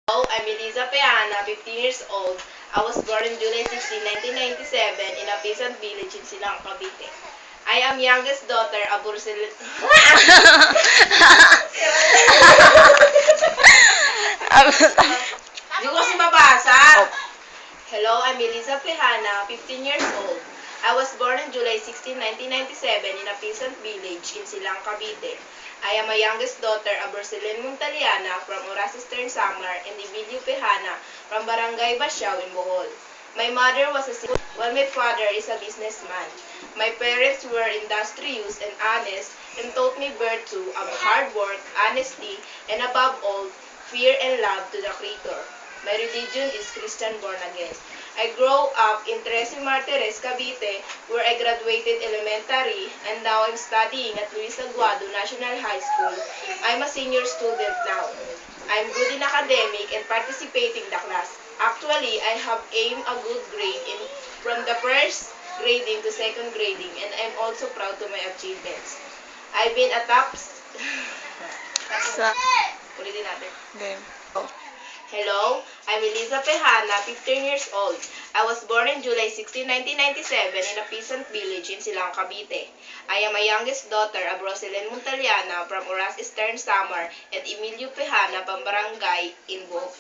Hello, I'm Eliza Peana, 15 years old. I was born on July 16, 1997 in a peasant village in Silang, Cavite. I am youngest daughter of Bursel... Di ko kasi mabasa. Hello, I'm Eliza Plejana, 15 years old. I was born on July 16, 1997 in a peasant village in Silang, Cavite. I am a youngest daughter of Roselyn Montaliana from Oras Eastern Samar and Emilio Pejana from Barangay Basiao in Bohol. My mother was a single while my father is a businessman. My parents were industrious and honest and taught me virtue of hard work, honesty, and above all, fear and love to the Creator. My religion is Christian born again. I grew up in Tres Martires, Cavite, where I graduated elementary and now I'm studying at Luis Aguado National High School. I'm a senior student now. I'm good in academic and participating the class. Actually, I have aimed a good grade from the first grading to second grading and I'm also proud to my achievements. I've been a top... Sa Ulitin natin. game. Hello, I'm Eliza Pejana, 15 years old. I was born on July 16, 1997 in a peasant village in Silang, Cavite. I am a youngest daughter of Roselyn Montaliana from Oras Eastern Samar and Emilio Pejana from Barangay in Bohol.